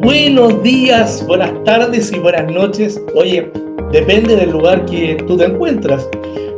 Buenos días, buenas tardes y buenas noches. Oye, depende del lugar que tú te encuentras.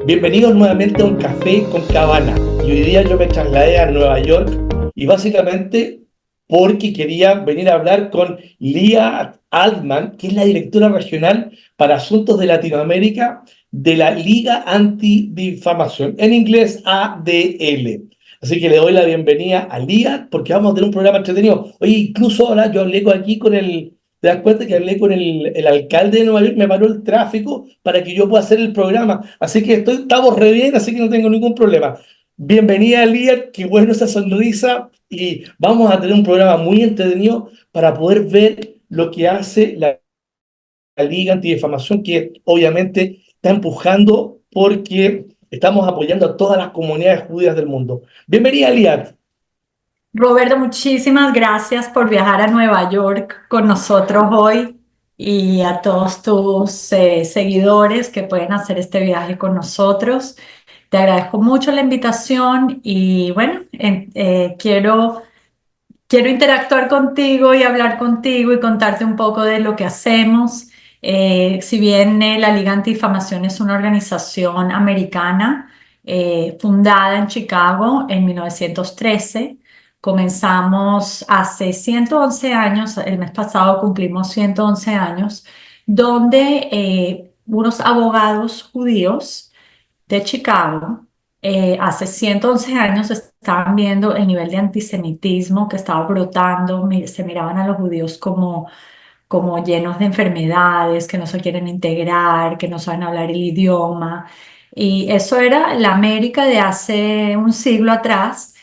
Bienvenidos nuevamente a un café con Cabana. Y hoy día yo me trasladé a Nueva York y básicamente porque quería venir a hablar con Lía Altman, que es la directora regional para asuntos de Latinoamérica de la Liga Antidifamación, en inglés ADL. Así que le doy la bienvenida a Lía porque vamos a tener un programa entretenido. Oye, incluso ahora yo hablé aquí con el, te das cuenta que hablé con el alcalde de Nueva York, me paró el tráfico para que yo pueda hacer el programa. Así que estamos re bien, así que no tengo ningún problema. Bienvenida, Lía, qué bueno esa sonrisa y vamos a tener un programa muy entretenido para poder ver lo que hace la Liga Antidifamación, que obviamente está empujando porque estamos apoyando a todas las comunidades judías del mundo. Bienvenida, Liat. Roberto, muchísimas gracias por viajar a Nueva York con nosotros hoy y a todos tus seguidores que pueden hacer este viaje con nosotros. Te agradezco mucho la invitación y bueno, quiero interactuar contigo y hablar contigo y contarte un poco de lo que hacemos. Si bien la Liga Antidifamación es una organización americana fundada en Chicago en 1913, comenzamos hace 111 años, el mes pasado cumplimos 111 años, donde unos abogados judíos de Chicago hace 111 años estaban viendo el nivel de antisemitismo que estaba brotando, se miraban a los judíos como llenos de enfermedades, que no se quieren integrar, que no saben hablar el idioma. Y eso era la América de hace un siglo atrás.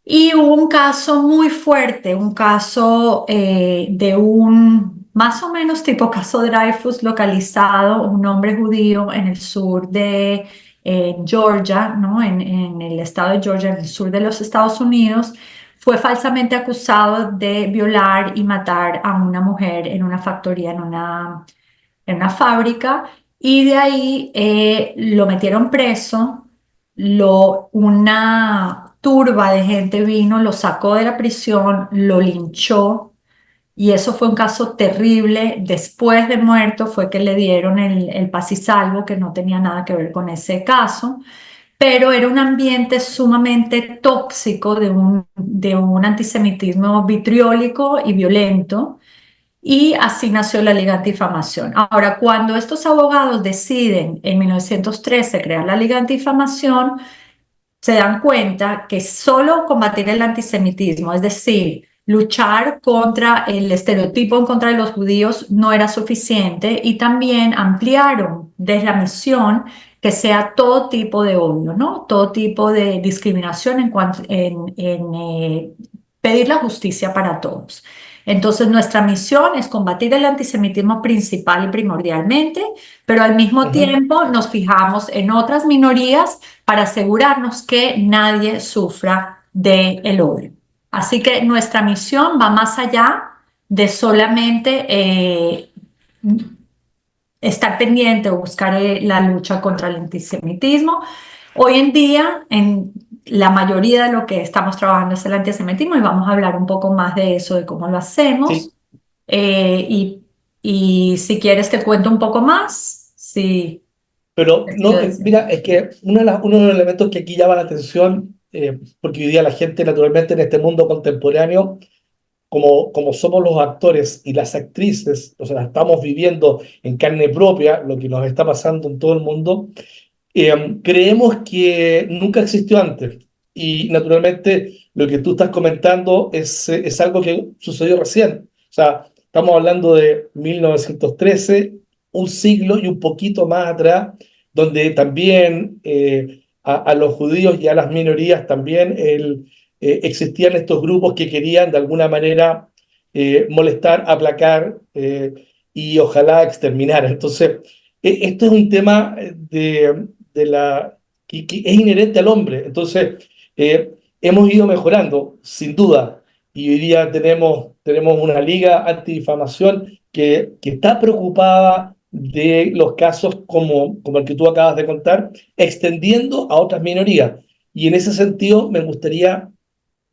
Y hubo un caso muy fuerte, un caso de un más o menos tipo caso Dreyfus localizado, un hombre judío en el sur de Georgia, ¿no? En el estado de Georgia, en el sur de los Estados Unidos, fue falsamente acusado de violar y matar a una mujer en una factoría, en una fábrica, y de ahí lo metieron preso, una turba de gente vino, lo sacó de la prisión, lo linchó, y eso fue un caso terrible. Después de muerto fue que le dieron el paz y salvo, que no tenía nada que ver con ese caso, pero era un ambiente sumamente tóxico de un antisemitismo vitriólico y violento, y así nació la Liga Antifamación. Ahora, cuando estos abogados deciden en 1913 crear la Liga Antifamación, se dan cuenta que solo combatir el antisemitismo, es decir, luchar contra el estereotipo en contra de los judíos, no era suficiente, y también ampliaron desde la misión que sea todo tipo de odio, ¿no? Todo tipo de discriminación en pedir la justicia para todos. Entonces, nuestra misión es combatir el antisemitismo principal y primordialmente, pero al mismo Ujú. tiempo nos fijamos en otras minorías para asegurarnos que nadie sufra del odio. Así que nuestra misión va más allá de solamente estar pendiente o buscar la lucha contra el antisemitismo. Hoy en día, en la mayoría de lo que estamos trabajando es el antisemitismo, y vamos a hablar un poco más de eso, de cómo lo hacemos. Sí, Eh, y, y si quieres te cuento un poco más. Sí, pero no, decido decir. mira, es que uno de los elementos que aquí llama la atención, porque hoy día la gente naturalmente en este mundo contemporáneo, como somos los actores y las actrices, o sea, estamos viviendo en carne propia lo que nos está pasando en todo el mundo. Creemos que nunca existió antes y naturalmente lo que tú estás comentando es algo que sucedió recién. O sea, estamos hablando de 1913, un siglo y un poquito más atrás, donde también a los judíos y a las minorías también existían estos grupos que querían de alguna manera molestar, aplacar y ojalá exterminar. Entonces, esto es un tema que es inherente al hombre. Entonces, hemos ido mejorando, sin duda, y hoy día tenemos una liga antidifamación que está preocupada de los casos como el que tú acabas de contar, extendiendo a otras minorías. Y en ese sentido, me gustaría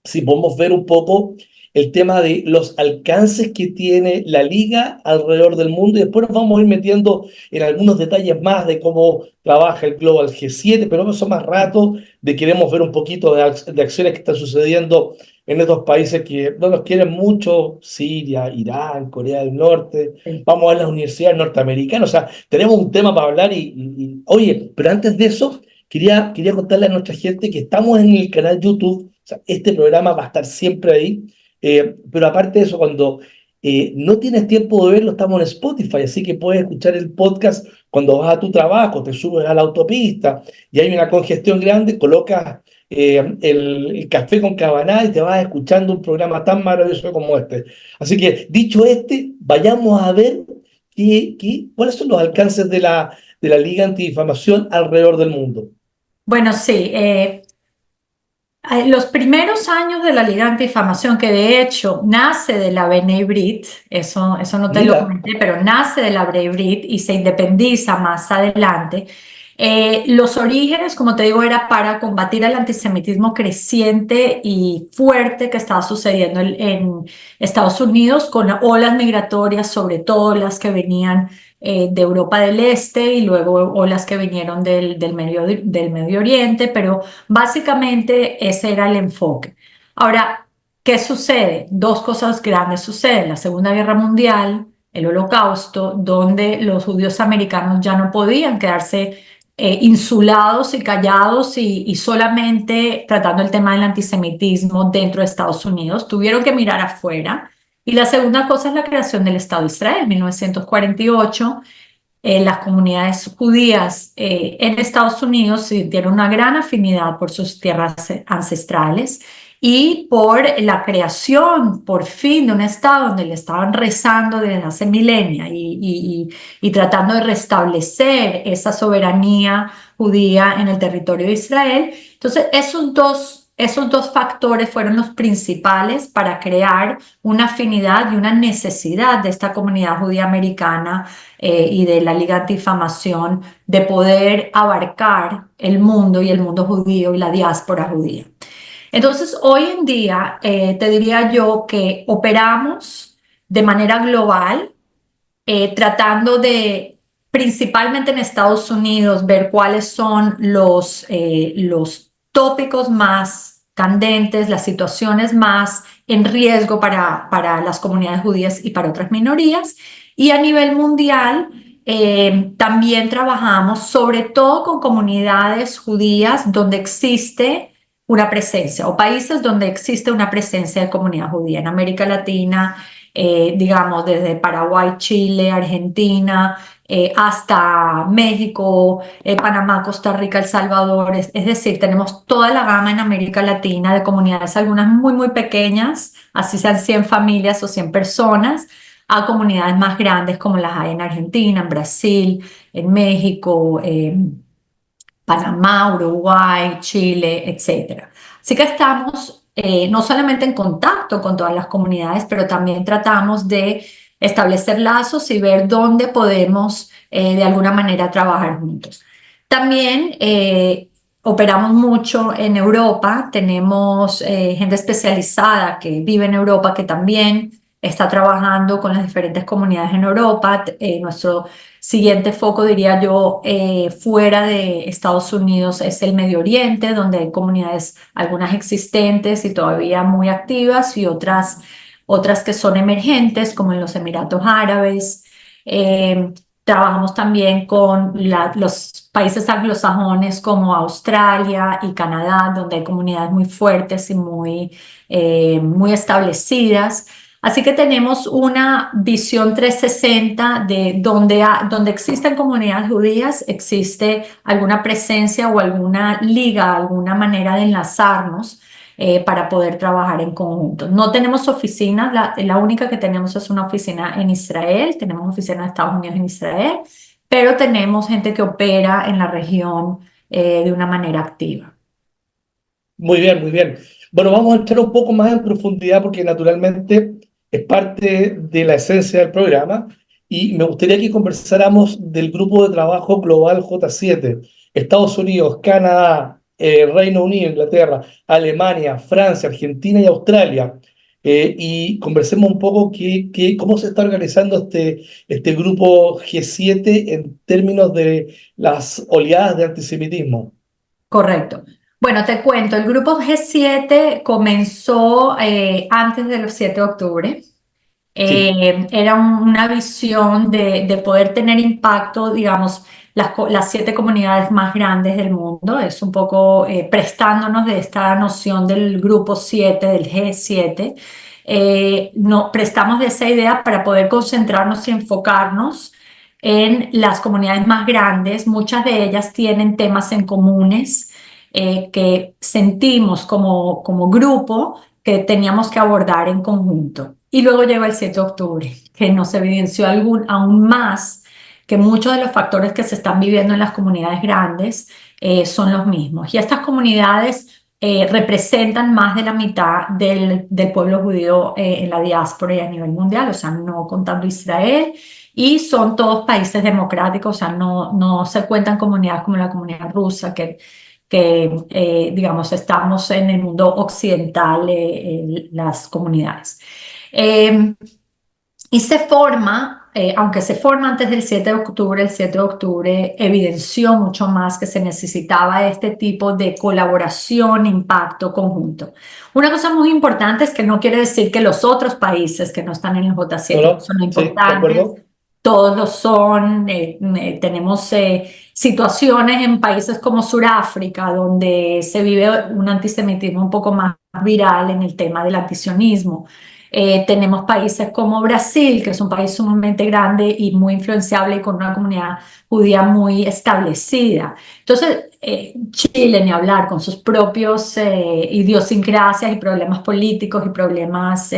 si podemos ver un poco el tema de los alcances que tiene la liga alrededor del mundo y después nos vamos a ir metiendo en algunos detalles más de cómo trabaja el Global G7, pero eso más rato, de queremos ver un poquito de acciones que están sucediendo en estos países que no nos quieren mucho, Siria, Irán, Corea del Norte. Vamos a ver las universidades norteamericanas, o sea, tenemos un tema para hablar oye, pero antes de eso, quería contarle a nuestra gente que estamos en el canal YouTube, o sea, este programa va a estar siempre ahí, pero aparte de eso, cuando no tienes tiempo de verlo, estamos en Spotify, así que puedes escuchar el podcast cuando vas a tu trabajo, te subes a la autopista y hay una congestión grande, colocas el café con Cabaná y te vas escuchando un programa tan maravilloso como este. Así que, dicho vayamos a ver cuáles son los alcances de la Liga Antidifamación alrededor del mundo. Bueno, sí, los primeros años de la Liga Antidifamación, que de hecho nace de la B'nai Brit, eso no te lo Mira, comenté, pero nace de la B'nai Brit y se independiza más adelante. Los orígenes, como te digo, era para combatir el antisemitismo creciente y fuerte que estaba sucediendo en Estados Unidos con olas migratorias, sobre todo las que venían de Europa del Este y luego olas que vinieron del Medio Oriente, pero básicamente ese era el enfoque. Ahora, ¿qué sucede? Dos cosas grandes suceden. La Segunda Guerra Mundial, el Holocausto, donde los judíos americanos ya no podían quedarse insulados y callados y solamente tratando el tema del antisemitismo dentro de Estados Unidos. Tuvieron que mirar afuera. Y la segunda cosa es la creación del Estado de Israel, 1948. Las comunidades judías en Estados Unidos sintieron una gran afinidad por sus tierras ancestrales y por la creación, por fin, de un Estado donde le estaban rezando desde hace milenios y tratando de restablecer esa soberanía judía en el territorio de Israel. Entonces, esos dos factores fueron los principales para crear una afinidad y una necesidad de esta comunidad judía americana y de la Liga Antifamación de poder abarcar el mundo y el mundo judío y la diáspora judía. Entonces, hoy en día, te diría yo que operamos de manera global, tratando de, principalmente en Estados Unidos, ver cuáles son los tópicos más candentes, las situaciones más en riesgo para las comunidades judías y para otras minorías. Y a nivel mundial, también trabajamos sobre todo con comunidades judías donde existe una presencia o países donde existe una presencia de comunidad judía en América Latina, digamos, desde Paraguay, Chile, Argentina, hasta México, Panamá, Costa Rica, El Salvador. Es decir, tenemos toda la gama en América Latina de comunidades, algunas muy, muy pequeñas, así sean 100 familias o 100 personas, a comunidades más grandes como las hay en Argentina, en Brasil, en México, Panamá, Uruguay, Chile, etcétera. Así que estamos no solamente en contacto con todas las comunidades, pero también tratamos de establecer lazos y ver dónde podemos de alguna manera trabajar juntos. También operamos mucho en Europa, tenemos gente especializada que vive en Europa que también está trabajando con las diferentes comunidades en Europa. Nuestro siguiente foco, diría yo, fuera de Estados Unidos es el Medio Oriente, donde hay comunidades, algunas existentes y todavía muy activas y otras que son emergentes, como en los Emiratos Árabes. Trabajamos también con los países anglosajones como Australia y Canadá, donde hay comunidades muy fuertes y muy establecidas. Así que tenemos una visión 360 de donde existen comunidades judías, existe alguna presencia o alguna liga, alguna manera de enlazarnos para poder trabajar en conjunto. No tenemos oficinas, la única que tenemos es una oficina en Israel, tenemos oficina en Estados Unidos en Israel, pero tenemos gente que opera en la región de una manera activa. muy bien, muy bien. Bueno, vamos a entrar un poco más en profundidad porque naturalmente es parte de la esencia del programa y me gustaría que conversáramos del grupo de trabajo global J7, Estados Unidos, Canadá, Reino Unido, Inglaterra, Alemania, Francia, Argentina y Australia. y conversemos un poco cómo se está organizando este grupo G7 en términos de las oleadas de antisemitismo. Correcto. Bueno, te cuento, el grupo G7 comenzó antes del 7 de octubre. Sí, Era una visión de poder tener impacto, digamos, las 7 comunidades más grandes del mundo. Es un poco prestándonos de esta noción del grupo 7, del G7. No, prestamos de esa idea para poder concentrarnos y enfocarnos en las comunidades más grandes. Muchas de ellas tienen temas en comunes que sentimos como grupo que teníamos que abordar en conjunto. Y luego llegó el 7 de octubre, que nos evidenció aún más que muchos de los factores que se están viviendo en las comunidades grandes son los mismos. Y estas comunidades representan más de la mitad del pueblo judío en la diáspora y a nivel mundial, o sea, no contando Israel, y son todos países democráticos, o sea, no se cuentan comunidades como la comunidad rusa, que digamos, estamos en el mundo occidental, las comunidades. Eh, y se forma, aunque se forma antes del 7 de octubre, el 7 de octubre evidenció mucho más que se necesitaba este tipo de colaboración, impacto conjunto. Una cosa muy importante es que no quiere decir que los otros países que no están en el ¿no? J7 no ¿No? son Sí, de importantes, acuerdo. todos lo son. Tenemos situaciones en países como Sudáfrica, donde se vive un antisemitismo un poco más viral en el tema del antisionismo. Tenemos países como Brasil, que es un país sumamente grande y muy influenciable y con una comunidad judía muy establecida. Entonces, Chile, ni hablar, con sus propios idiosincrasias y problemas políticos y problemas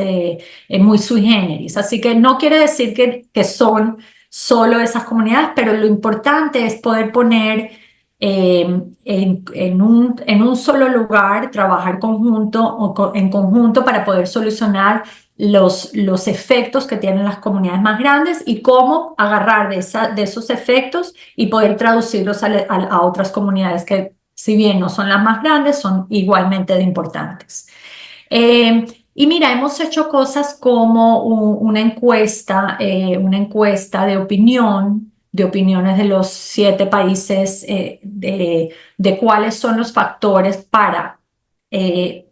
muy sui generis. Así que no quiere decir que son solo esas comunidades, pero lo importante es poder poner en un solo lugar, trabajar en conjunto para poder solucionar los efectos que tienen las comunidades más grandes y cómo agarrar de esos efectos y poder traducirlos a otras comunidades que, si bien no son las más grandes, son igualmente de importantes. Eh, y mira, hemos hecho cosas como una encuesta de opiniones de los 7 países, de cuáles son los factores para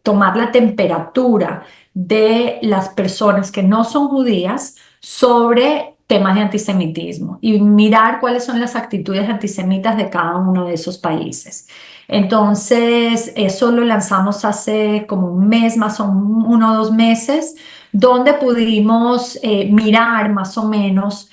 tomar la temperatura de las personas que no son judías sobre temas de antisemitismo y mirar cuáles son las actitudes antisemitas de cada uno de esos países. Entonces, eso lo lanzamos hace como un mes, más o 1 o 2 meses, donde pudimos mirar más o menos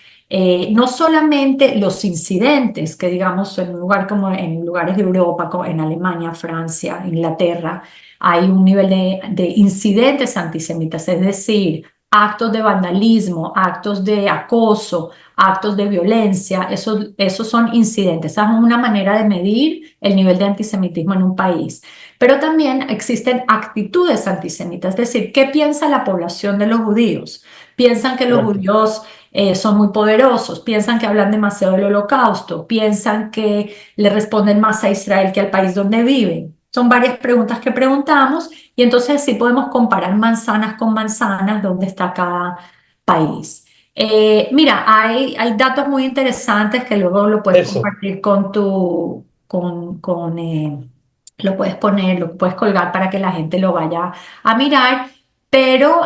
no solamente los incidentes, que digamos en un lugar como en lugares de Europa, como en Alemania, Francia, Inglaterra, hay un nivel de incidentes antisemitas, es decir, actos de vandalismo, actos de acoso, actos de violencia, esos son incidentes. Esa es una manera de medir el nivel de antisemitismo en un país. Pero también existen actitudes antisemitas, es decir, ¿qué piensa la población de los judíos? ¿Piensan que los Correcto. judíos son muy poderosos? ¿Piensan que hablan demasiado del holocausto? ¿Piensan que le responden más a Israel que al país donde viven? Son varias preguntas que preguntamos y entonces sí podemos comparar manzanas con manzanas, dónde está cada país. Mira, hay datos muy interesantes que luego lo puedes Eso. compartir lo puedes poner, lo puedes colgar para que la gente lo vaya a mirar. Pero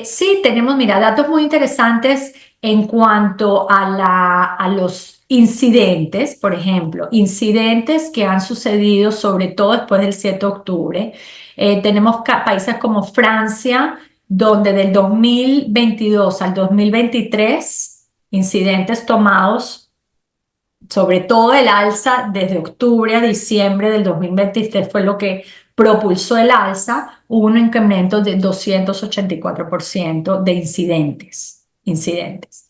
sí, tenemos, mira, datos muy interesantes en cuanto a los incidentes, por ejemplo, incidentes que han sucedido sobre todo después del 7 de octubre. Tenemos países como Francia, donde del 2022 al 2023, incidentes tomados, sobre todo el alza desde octubre a diciembre del 2023 fue lo que propulsó el alza, hubo un incremento de 284% de incidentes.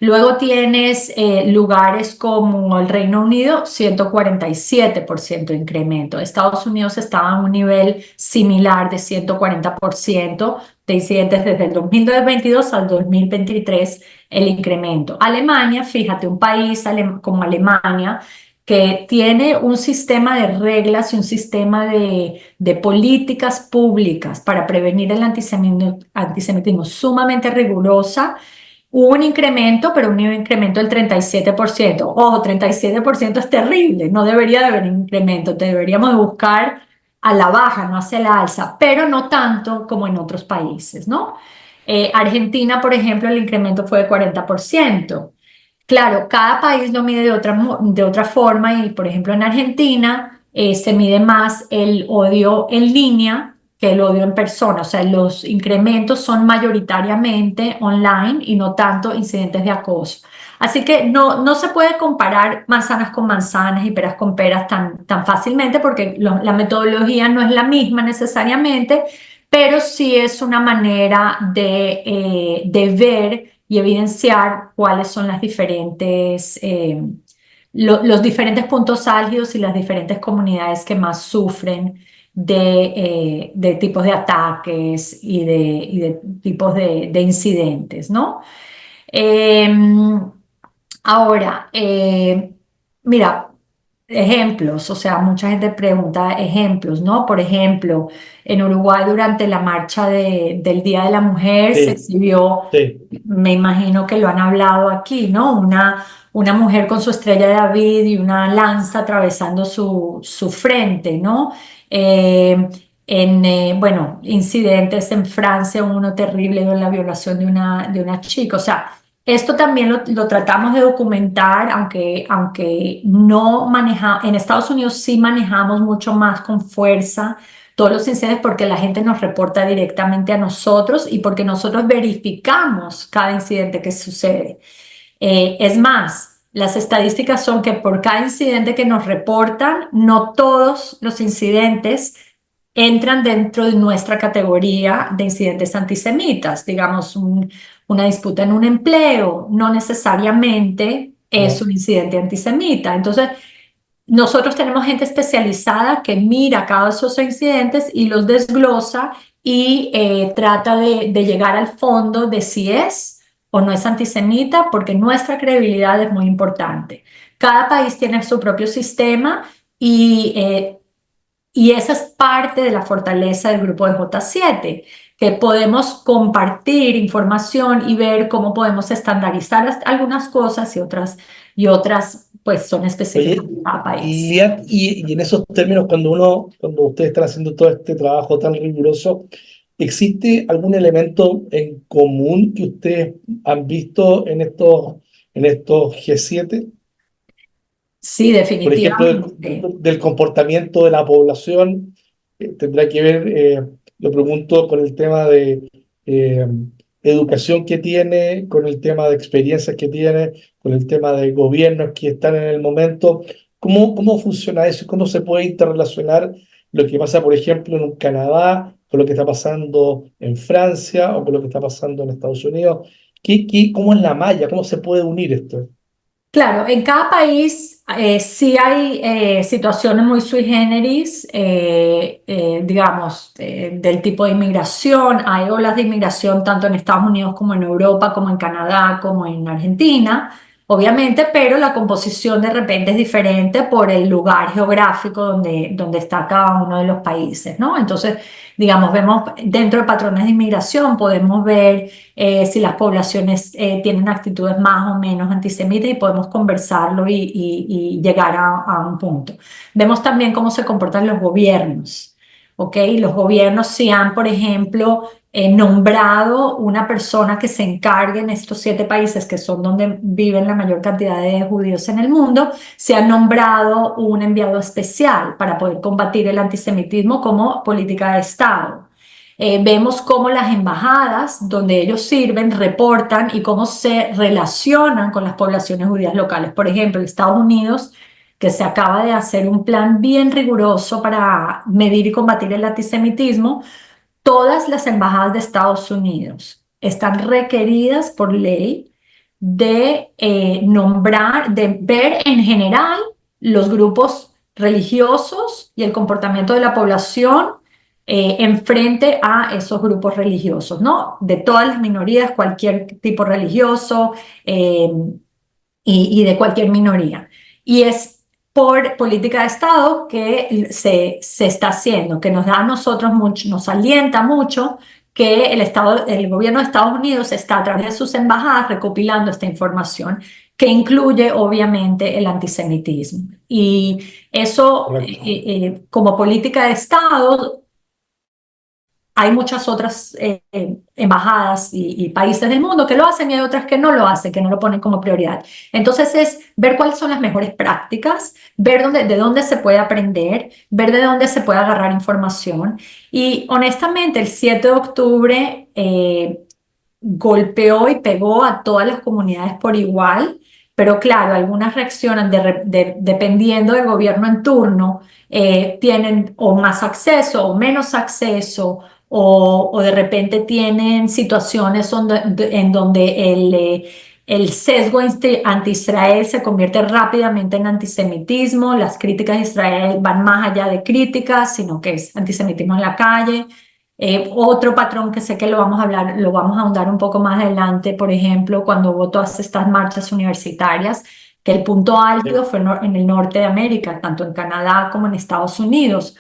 Luego tienes lugares como el Reino Unido, 147% de incremento. Estados Unidos estaba en un nivel similar de 140% de incidentes desde el 2022 al 2023, el incremento. Alemania, fíjate, un país como Alemania, que tiene un sistema de reglas y un sistema de políticas públicas para prevenir el antisemitismo sumamente rigurosa. Hubo un incremento, pero un incremento del 37%. Ojo, 37% es terrible, no debería de haber incremento, deberíamos de buscar a la baja, no hacia la alza, pero no tanto como en otros países, ¿no? Argentina, por ejemplo, el incremento fue de 40%. Claro, cada país lo mide de otra forma y, por ejemplo, en Argentina se mide más el odio en línea que el odio en persona. O sea, los incrementos son mayoritariamente online y no tanto incidentes de acoso. Así que no se puede comparar manzanas con manzanas y peras con peras tan fácilmente porque la metodología no es la misma necesariamente, pero sí es una manera de ver y evidenciar cuáles son las diferentes, los diferentes puntos álgidos y las diferentes comunidades que más sufren de tipos de ataques y de tipos de incidentes, ¿no? Eh, Ahora, mira, ejemplos, o sea, mucha gente pregunta ejemplos, ¿no? Por ejemplo, en Uruguay durante la marcha del Día de la Mujer se Sí, exhibió, sí, me imagino que lo han hablado aquí, ¿no? Una mujer con su estrella de David y una lanza atravesando su frente, ¿no? Eh, bueno, incidentes en Francia, uno terrible de la violación de una chica, o sea. Esto también lo tratamos de documentar, aunque no maneja, en Estados Unidos sí manejamos mucho más con fuerza todos los incidentes porque la gente nos reporta directamente a nosotros y porque nosotros verificamos cada incidente que sucede. Es más, las estadísticas son que por cada incidente que nos reportan, no todos los incidentes entran dentro de nuestra categoría de incidentes antisemitas. Digamos, una disputa en un empleo no necesariamente es no. un incidente antisemita. Entonces, nosotros tenemos gente especializada que mira cada uno de esos incidentes y los desglosa y trata de llegar al fondo de si es o no es antisemita, porque nuestra credibilidad es muy importante. Cada país tiene su propio sistema y esa es parte de la fortaleza del grupo de J7, que podemos compartir información y ver cómo podemos estandarizar algunas cosas y otras pues son Oye, específicas de cada país. Liat, y en esos términos, cuando ustedes están haciendo todo este trabajo tan riguroso, ¿existe algún elemento en común que ustedes han visto en estos G7? Sí, Por ejemplo, definitivamente. del comportamiento de la población, tendrá que ver, lo pregunto, con el tema de eh, educación que tiene, con el tema de experiencias que tiene, con el tema de gobiernos que están en el momento. ¿Cómo funciona eso? ¿Cómo se puede interrelacionar lo que pasa, por ejemplo, en Canadá, con lo que está pasando en Francia o con lo que está pasando en Estados Unidos? ¿Cómo es la malla? ¿Cómo se puede unir esto? Claro, en cada país sí hay situaciones muy sui generis, digamos, del tipo de inmigración. Hay olas de inmigración tanto en Estados Unidos como en Europa, como en Canadá, como en Argentina, obviamente, pero la composición de repente es diferente por el lugar geográfico donde está cada uno de los países, ¿no? Entonces, digamos, vemos dentro de patrones de inmigración, podemos ver si las poblaciones tienen actitudes más o menos antisemitas y podemos conversarlo y llegar a un punto. Vemos también cómo se comportan los gobiernos, ¿ok? Los gobiernos si han, por ejemplo, nombrado una persona que se encargue en estos 7 países que son donde viven la mayor cantidad de judíos en el mundo, se ha nombrado un enviado especial para poder combatir el antisemitismo como política de Estado. Vemos cómo las embajadas donde ellos sirven reportan y cómo se relacionan con las poblaciones judías locales. Por ejemplo, en Estados Unidos, que se acaba de hacer un plan bien riguroso para medir y combatir el antisemitismo, todas las embajadas de Estados Unidos están requeridas por ley de nombrar, de ver en general los grupos religiosos y el comportamiento de la población en frente a esos grupos religiosos, ¿no? De todas las minorías, cualquier tipo religioso y de cualquier minoría. Y es por política de Estado que se está haciendo, que nos da a nosotros mucho, nos alienta mucho que el gobierno de Estados Unidos está a través de sus embajadas recopilando esta información, que incluye obviamente el antisemitismo. Y eso, Correcto. como política de Estado, hay muchas otras embajadas y países del mundo que lo hacen y hay otras que no lo hacen, que no lo ponen como prioridad. Entonces es ver cuáles son las mejores prácticas, ver de dónde se puede aprender, ver de dónde se puede agarrar información. Y honestamente, el 7 de octubre golpeó y pegó a todas las comunidades por igual, pero claro, algunas reaccionan dependiendo del gobierno en turno, tienen o más acceso o menos acceso, o de repente tienen situaciones en donde el sesgo anti-Israel se convierte rápidamente en antisemitismo, las críticas de Israel van más allá de críticas, sino que es antisemitismo en la calle. Otro patrón que sé que lo vamos a hablar, lo vamos a ahondar un poco más adelante, por ejemplo, cuando hubo todas estas marchas universitarias, que el punto álgido Sí. fue en el norte de América, tanto en Canadá como en Estados Unidos.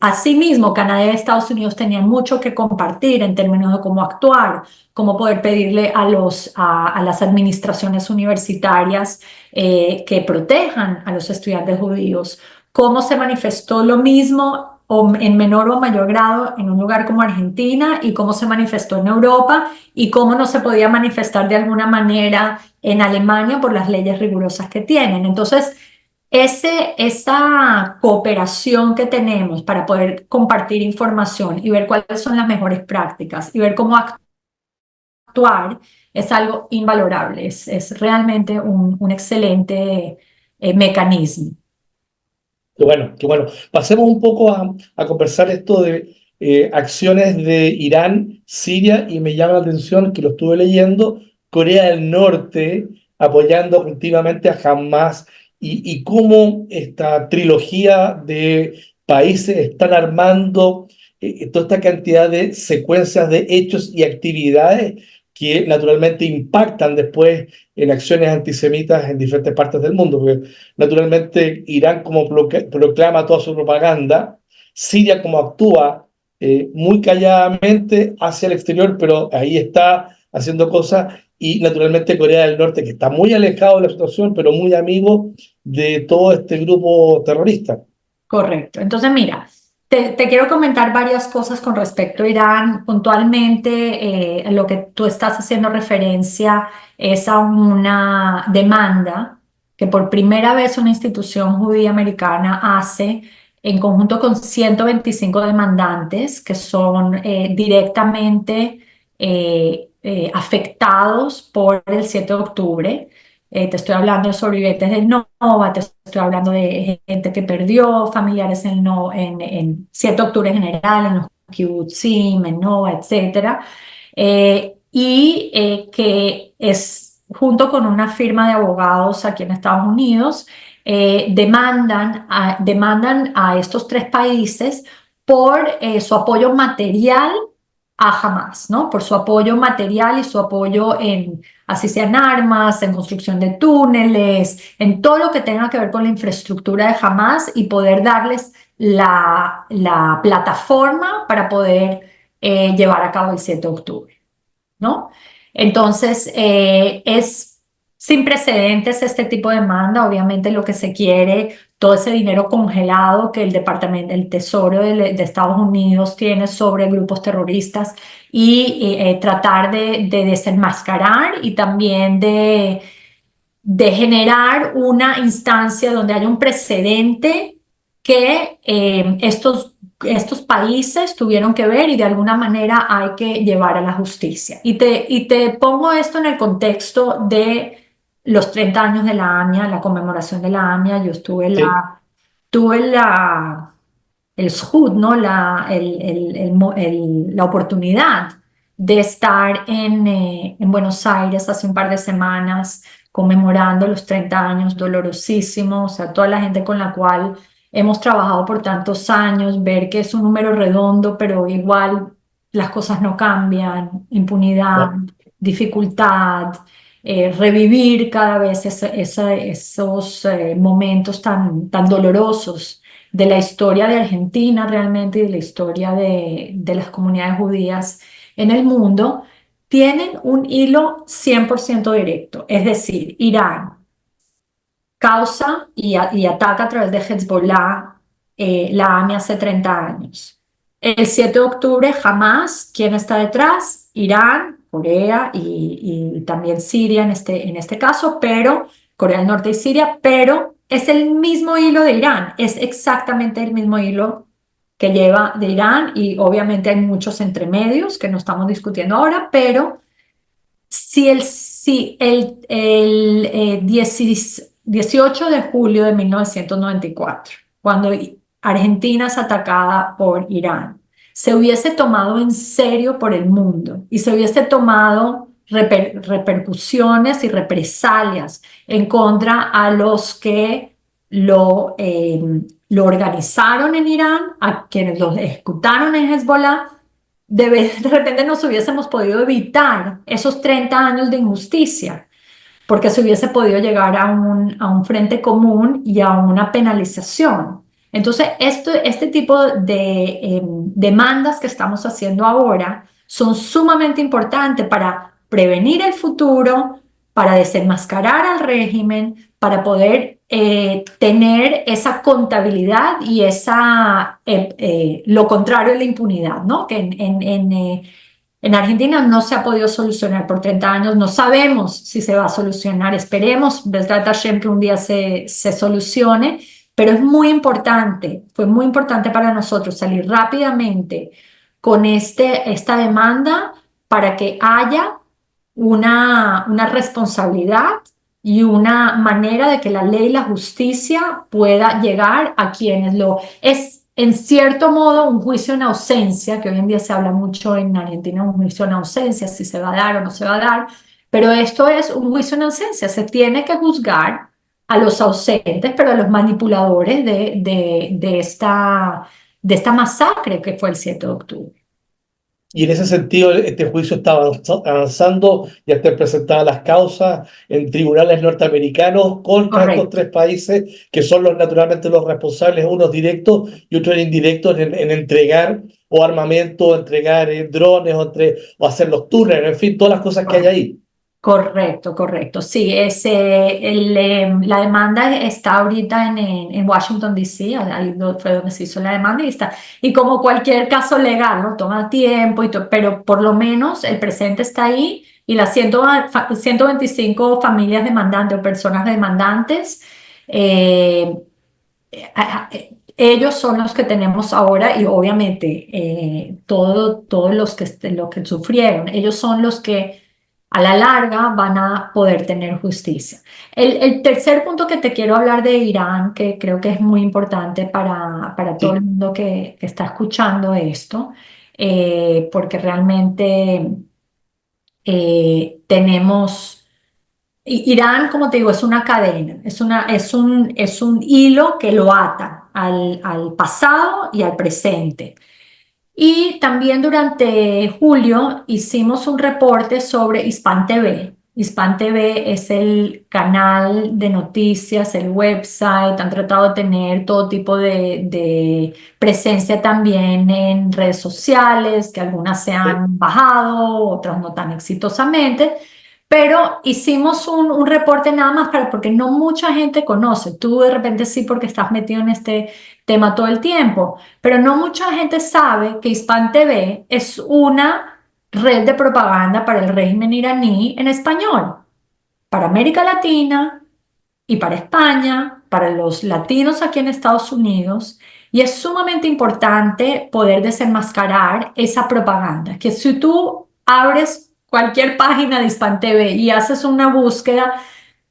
Asimismo, Canadá y Estados Unidos tenían mucho que compartir en términos de cómo actuar, cómo poder pedirle a las administraciones universitarias que protejan a los estudiantes judíos. Cómo se manifestó lo mismo o en menor o mayor grado en un lugar como Argentina y cómo se manifestó en Europa y cómo no se podía manifestar de alguna manera en Alemania por las leyes rigurosas que tienen. Entonces, esa cooperación que tenemos para poder compartir información y ver cuáles son las mejores prácticas y ver cómo actuar es algo invalorable, es realmente un excelente mecanismo. Qué bueno, qué bueno. Pasemos un poco a conversar esto de acciones de Irán, Siria, y me llama la atención que lo estuve leyendo, Corea del Norte apoyando continuamente a Hamas y cómo esta trilogía de países están armando toda esta cantidad de secuencias de hechos y actividades que naturalmente impactan después en acciones antisemitas en diferentes partes del mundo. Porque naturalmente, Irán como proclama toda su propaganda, Siria como actúa muy calladamente hacia el exterior, pero ahí está haciendo cosas, y naturalmente Corea del Norte, que está muy alejado de la situación, pero muy amigo de todo este grupo terrorista. Correcto. Entonces, mira, te quiero comentar varias cosas con respecto a Irán. Puntualmente, lo que tú estás haciendo referencia es a una demanda que por primera vez una institución judía americana hace en conjunto con 125 demandantes que son directamente afectados por el 7 de octubre. Te estoy hablando de sobrevivientes del NOVA, te estoy hablando de gente que perdió familiares en 7 de octubre en general, en los kibbutzim, en NOVA, etcétera. Que es, junto con una firma de abogados aquí en Estados Unidos, demandan a estos tres países por su apoyo material a Hamas, ¿no? Por su apoyo material y su apoyo en, así sean armas, en construcción de túneles, en todo lo que tenga que ver con la infraestructura de Hamas y poder darles la plataforma para poder llevar a cabo el 7 de octubre, ¿no? Entonces, es sin precedentes este tipo de demanda. Obviamente lo que se quiere, todo ese dinero congelado que el Departamento, el Tesoro de Estados Unidos tiene sobre grupos terroristas y tratar de desenmascarar y también de generar una instancia donde haya un precedente que estos países tuvieron que ver y de alguna manera hay que llevar a la justicia. Y te pongo esto en el contexto de los 30 años de la AMIA, la conmemoración de la AMIA. Yo Sí, tuve el zhut, ¿no? La oportunidad de estar en Buenos Aires hace un par de semanas conmemorando los 30 años, dolorosísimo, o sea, toda la gente con la cual hemos trabajado por tantos años, ver que es un número redondo, pero igual las cosas no cambian, impunidad, no, dificultad. revivir cada vez esos momentos tan dolorosos de la historia de Argentina realmente y de la historia de las comunidades judías en el mundo, tienen un hilo 100% directo. Es decir, Irán causa y ataca a través de Hezbollah la AMI hace 30 años. El 7 de octubre, Hamas, ¿quién está detrás? Irán, Corea y también Siria en este caso, pero Corea del Norte y Siria, pero es el mismo hilo de Irán, es exactamente el mismo hilo que lleva de Irán y obviamente hay muchos entremedios que no estamos discutiendo ahora, pero si el 18 de julio de 1994, cuando Argentina es atacada por Irán, se hubiese tomado en serio por el mundo y se hubiese tomado repercusiones y represalias en contra a los que lo organizaron en Irán, a quienes lo ejecutaron en Hezbollah, de repente nos hubiésemos podido evitar esos 30 años de injusticia, porque se hubiese podido llegar a un frente común y a una penalización. Entonces, este tipo de demandas que estamos haciendo ahora son sumamente importantes para prevenir el futuro, para desenmascarar al régimen, para poder tener esa contabilidad y lo contrario de la impunidad, ¿no? Que en Argentina no se ha podido solucionar por 30 años, no sabemos si se va a solucionar, esperemos, Besrat Hashem, que un día se solucione, pero es muy importante, fue muy importante para nosotros salir rápidamente con esta demanda para que haya una responsabilidad y una manera de que la ley y la justicia pueda llegar a quienes lo... Es en cierto modo un juicio en ausencia, que hoy en día se habla mucho en Argentina, un juicio en ausencia, si se va a dar o no se va a dar, pero esto es un juicio en ausencia, se tiene que juzgar a los ausentes, pero a los manipuladores de esta masacre que fue el 7 de octubre. Y en ese sentido, este juicio está avanzando, ya están presentadas las causas en tribunales norteamericanos contra estos Correcto. tres países, que son naturalmente los responsables, unos directos y otros indirectos, en entregar o armamento, o entregar drones, o hacer los túneles, en fin, todas las cosas que hay ahí. Correcto, correcto. Sí, la demanda está ahorita en Washington, D.C., ahí fue donde se hizo la demanda y como cualquier caso legal, ¿no? Toma tiempo, pero por lo menos el presente está ahí y las 125 familias demandantes o personas demandantes, ellos son los que tenemos ahora y obviamente todos los que sufrieron, ellos son los que a la larga van a poder tener justicia. El tercer punto que te quiero hablar de Irán, que creo que es muy importante para todo el Sí, mundo que está escuchando esto, porque realmente tenemos... Irán, como te digo, es una cadena, es un hilo que lo ata al pasado y al presente. Y también durante julio hicimos un reporte sobre Hispan TV. Hispan TV es el canal de noticias, el website, han tratado de tener todo tipo de presencia también en redes sociales, que algunas se sí. han bajado, otras no tan exitosamente, pero hicimos un reporte nada más porque no mucha gente conoce. Tú de repente sí porque estás metido en este tema todo el tiempo, pero no mucha gente sabe que Hispan TV es una red de propaganda para el régimen iraní en español, para América Latina y para España, para los latinos aquí en Estados Unidos. Y es sumamente importante poder desenmascarar esa propaganda, que si tú abres cualquier página de Hispan TV y haces una búsqueda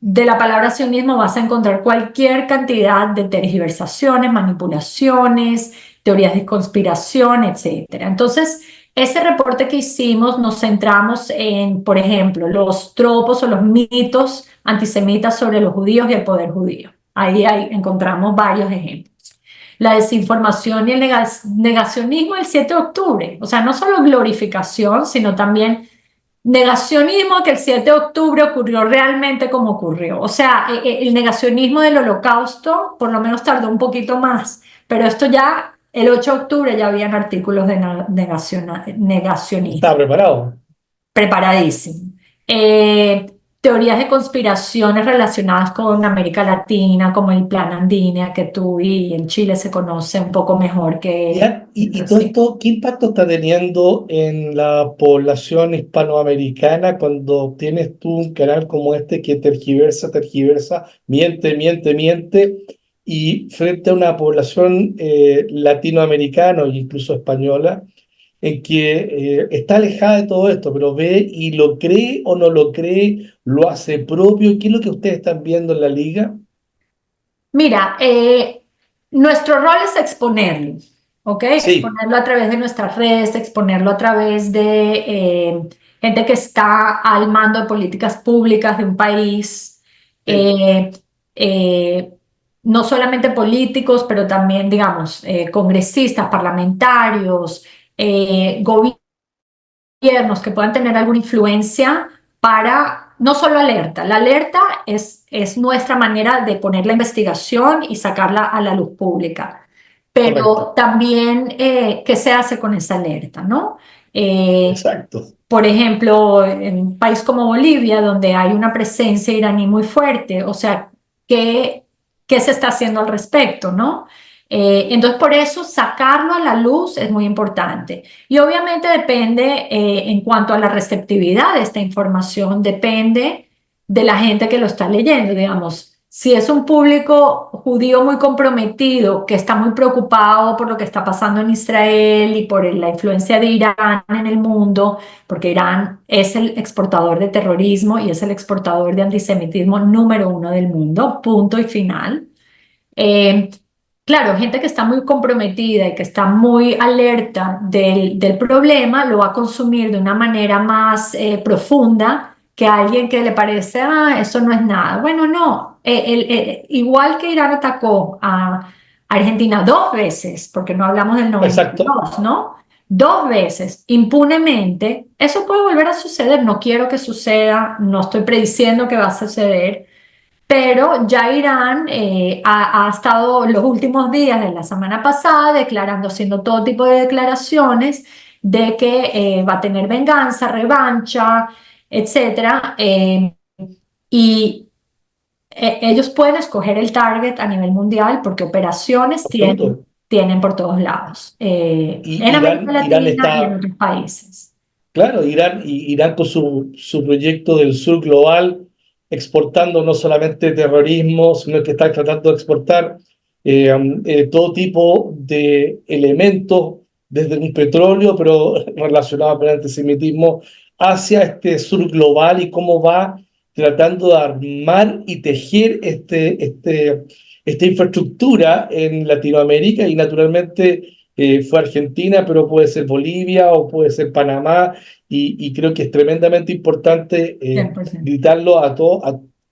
de la palabra sionismo, vas a encontrar cualquier cantidad de tergiversaciones, manipulaciones, teorías de conspiración, etcétera. Entonces, ese reporte que hicimos nos centramos en, por ejemplo, los tropos o los mitos antisemitas sobre los judíos y el poder judío. Ahí encontramos varios ejemplos. La desinformación y el negacionismo del 7 de octubre. O sea, no solo glorificación, sino también Negacionismo que el 7 de octubre ocurrió realmente como ocurrió. O sea, el negacionismo del Holocausto por lo menos tardó un poquito más, pero esto ya, el 8 de octubre ya habían artículos de negacionismo, Estaba preparado. preparadísimo. Eh, Teorías de conspiraciones relacionadas con América Latina, como el Plan Andina, que tú y en Chile se conoce un poco mejor que Ya, y todo sí. esto, ¿qué impacto está teniendo en la población hispanoamericana cuando tienes tú un canal como este que tergiversa, tergiversa, miente, miente, miente, y frente a una población latinoamericana e incluso española, en que está alejada de todo esto, pero ve y lo cree o no lo cree, lo hace propio? ¿Qué es lo que ustedes están viendo en la liga? Mira, nuestro rol es exponerlo, ¿ok? Sí, Exponerlo a través de nuestras redes, exponerlo a través de gente que está al mando de políticas públicas de un país, sí, eh, eh, no solamente políticos, pero también, digamos, congresistas, parlamentarios, gobiernos que puedan tener alguna influencia para, no solo alerta, la alerta es nuestra manera de poner la investigación y sacarla a la luz pública, pero correcto, también qué se hace con esa alerta, ¿no? Eh, exacto, por ejemplo, en un país como Bolivia, donde hay una presencia iraní muy fuerte, o sea, ¿qué, qué se está haciendo al respecto, no? Entonces, por eso sacarlo a la luz es muy importante. Y obviamente depende, en cuanto a la receptividad de esta información, depende de la gente que lo está leyendo, digamos. Si es un público judío muy comprometido, que está muy preocupado por lo que está pasando en Israel y por la influencia de Irán en el mundo, porque Irán es el exportador de terrorismo y es el exportador de antisemitismo número uno del mundo, punto y final. Eh, claro, gente que está muy comprometida y que está muy alerta del problema lo va a consumir de una manera más profunda que alguien que le parece, ah, eso no es nada. Bueno, no, igual que Irán atacó a Argentina 2 veces, porque no hablamos del exacto. 92, ¿no? 2 veces, impunemente, eso puede volver a suceder. No quiero que suceda, no estoy prediciendo que va a suceder, pero ya Irán ha estado los últimos días de la semana pasada declarando, haciendo todo tipo de declaraciones de que va a tener venganza, revancha, etcétera. Y ellos pueden escoger el target a nivel mundial porque operaciones tienen, Absoluto. tienen por todos lados, en Y América Irán Latina y en está, otros países. claro, Irán con su proyecto del sur global, exportando no solamente terrorismo, sino que está tratando de exportar todo tipo de elementos, desde un petróleo, pero relacionado con el antisemitismo, hacia este sur global y cómo va tratando de armar y tejer esta infraestructura en Latinoamérica y naturalmente fue Argentina, pero puede ser Bolivia o puede ser Panamá y creo que es tremendamente importante 100%. gritarlo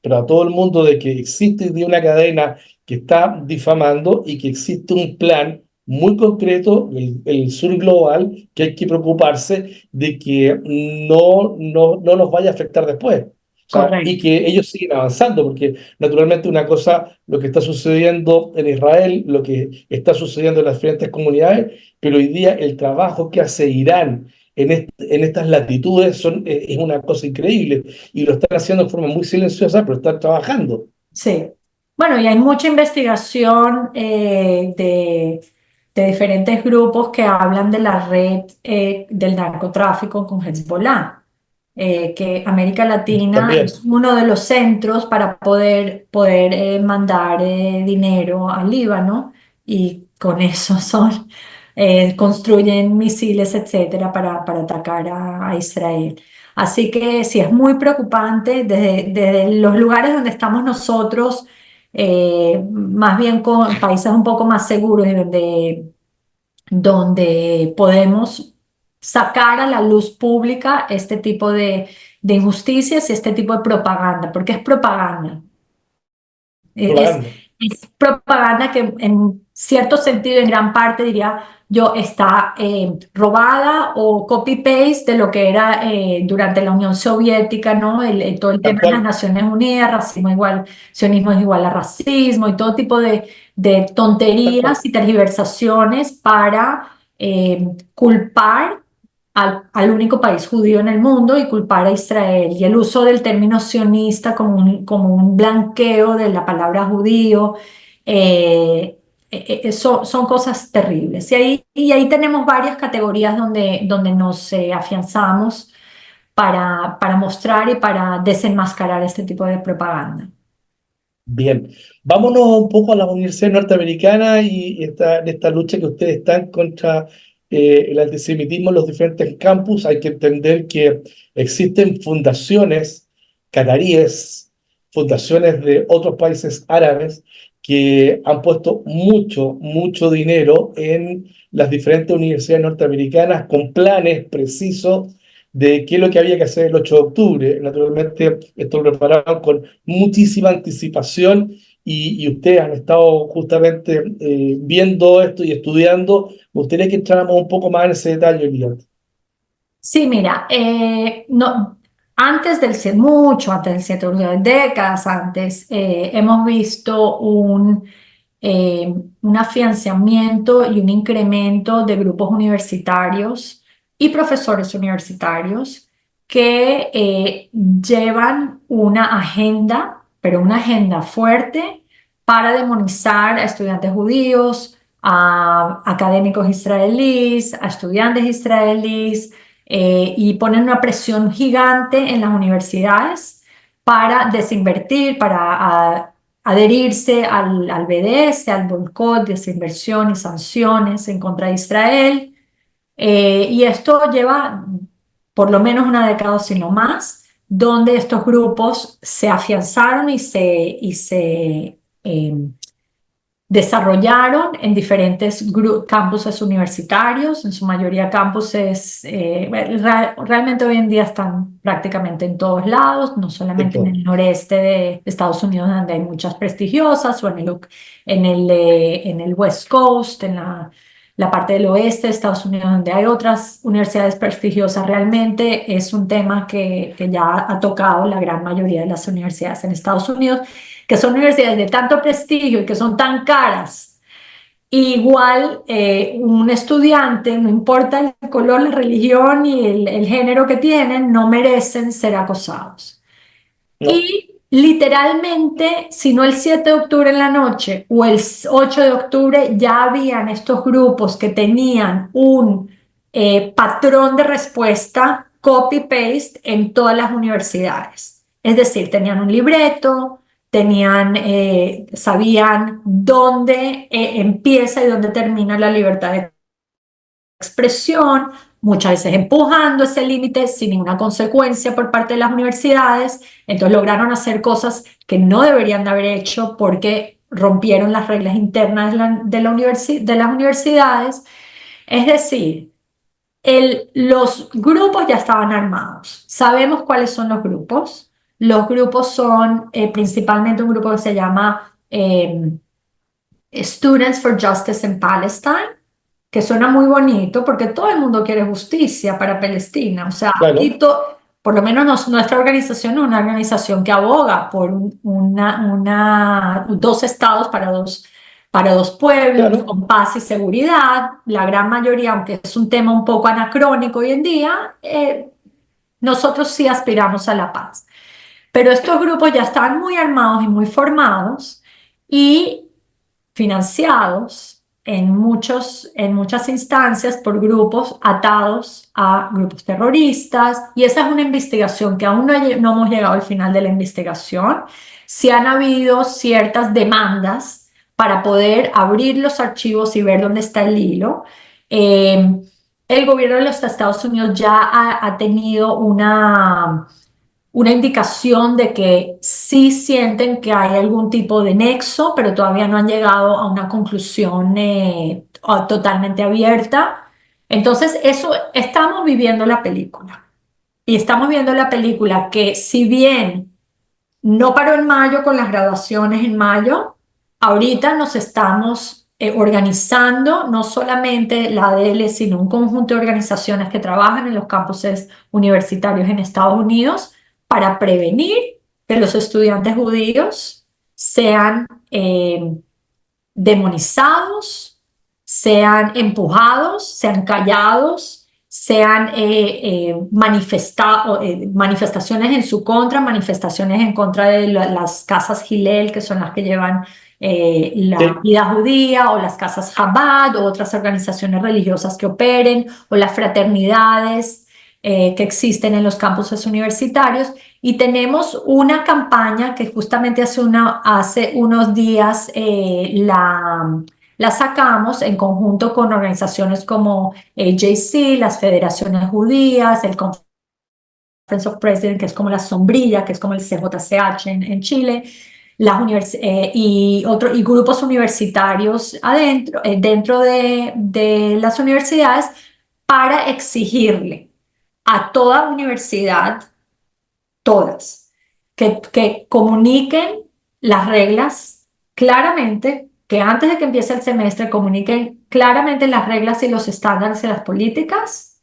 pero a todo el mundo de que existe de una cadena que está difamando y que existe un plan muy concreto, el sur global, que hay que preocuparse de que no nos vaya a afectar después. O sea, y Correcto. que ellos siguen avanzando, porque naturalmente una cosa, lo que está sucediendo en Israel, lo que está sucediendo en las diferentes comunidades, pero hoy día el trabajo que hace Irán en estas latitudes es una cosa increíble y lo están haciendo de forma muy silenciosa, pero están trabajando. Sí. Bueno, y hay mucha investigación de diferentes grupos que hablan de la red del narcotráfico con Hezbollah, que América Latina es También, uno de los centros para poder mandar dinero al Líbano y con eso construyen misiles, etcétera, para atacar a Israel. Así que sí, es muy preocupante desde los lugares donde estamos nosotros, más bien con países un poco más seguros y donde podemos sacar a la luz pública este tipo de injusticias y este tipo de propaganda, porque es propaganda. Es, propaganda. es propaganda que cierto sentido, en gran parte, diría yo, está robada o copy-paste de lo que era durante la Unión Soviética, ¿no? Todo el tal tema de las cual. Naciones Unidas, racismo igual, sionismo es igual a racismo y todo tipo de Tal cual. tonterías y tergiversaciones para culpar al único país judío en el mundo y culpar a Israel. Y el uso del término sionista como un blanqueo de la palabra judío. Eso son cosas terribles. Y ahí tenemos varias categorías donde nos afianzamos para mostrar y para desenmascarar este tipo de propaganda. Bien, vámonos un poco a la Universidad Norteamericana y esta lucha que ustedes están contra el antisemitismo en los diferentes campus. Hay que entender que existen fundaciones cataríes, fundaciones de otros países árabes que han puesto mucho, mucho dinero en las diferentes universidades norteamericanas con planes precisos de qué es lo que había que hacer el 8 de octubre. Naturalmente, esto lo prepararon con muchísima anticipación y ustedes han estado justamente viendo esto y estudiando. Me gustaría que entráramos un poco más en ese detalle, Liat. Sí, mira, no, mucho antes del 7 de octubre, décadas antes, hemos visto un afianzamiento y un incremento de grupos universitarios y profesores universitarios que llevan una agenda, pero una agenda fuerte para demonizar a estudiantes judíos, a académicos israelíes, a estudiantes israelíes, y ponen una presión gigante en las universidades para desinvertir, para adherirse al BDS, al boicot, desinversión y sanciones en contra de Israel. Y esto lleva por lo menos una década, si no más, donde estos grupos se afianzaron y se desarrollaron en diferentes campuses universitarios, en su mayoría campuses, realmente hoy en día están prácticamente en todos lados, no solamente en Esto, el noreste de Estados Unidos, donde hay muchas prestigiosas, o en el West Coast, en la parte del oeste de Estados Unidos, donde hay otras universidades prestigiosas. Realmente es un tema que ya ha tocado la gran mayoría de las universidades en Estados Unidos, que son universidades de tanto prestigio y que son tan caras. Igual un estudiante, no importa el color, la religión y el género que tienen, no merecen ser acosados. no, Y literalmente, si no el 7 de octubre en la noche o el 8 de octubre, ya habían estos grupos que tenían un patrón de respuesta copy-paste en todas las universidades. Es decir, tenían un libreto, sabían dónde empieza y dónde termina la libertad de expresión, muchas veces empujando ese límite sin ninguna consecuencia por parte de las universidades. Entonces lograron hacer cosas que no deberían de haber hecho porque rompieron las reglas internas de las universidades. Es decir, los grupos ya estaban armados. Sabemos cuáles son los grupos. Los grupos son principalmente un grupo que se llama Students for Justice in Palestine, que suena muy bonito porque todo el mundo quiere justicia para Palestina. O sea, claro, por lo menos nuestra organización es una organización que aboga por dos estados para dos pueblos, claro, con paz y seguridad. La gran mayoría, aunque es un tema un poco anacrónico hoy en día, nosotros sí aspiramos a la paz. Pero estos grupos ya estaban muy armados y muy formados y financiados en muchas instancias por grupos atados a grupos terroristas, y esa es una investigación que aún no hemos llegado al final de la investigación. Si han habido ciertas demandas para poder abrir los archivos y ver dónde está el hilo. Eh, el gobierno de los Estados Unidos ya ha tenido una indicación de que sí sienten que hay algún tipo de nexo, pero todavía no han llegado a una conclusión totalmente abierta. Entonces, eso estamos viviendo la película. Y estamos viendo la película que, si bien no paró en mayo con las graduaciones en mayo, ahorita nos estamos organizando no solamente la ADL, sino un conjunto de organizaciones que trabajan en los campuses universitarios en Estados Unidos para prevenir que los estudiantes judíos sean demonizados, sean empujados, sean callados, sean manifestaciones en su contra, manifestaciones en contra de las casas Hillel, que son las que llevan la Sí, vida judía, o las casas Chabad, o otras organizaciones religiosas que operen, o las fraternidades que existen en los campuses universitarios. Y tenemos una campaña que justamente hace unos días la sacamos en conjunto con organizaciones como AJC, las federaciones judías, el Conference of Presidents, que es como la sombrilla, que es como el CJCH en Chile, y grupos universitarios dentro de las universidades, para exigirle a toda universidad, todas, que comuniquen las reglas claramente, que antes de que empiece el semestre comuniquen claramente las reglas y los estándares de las políticas,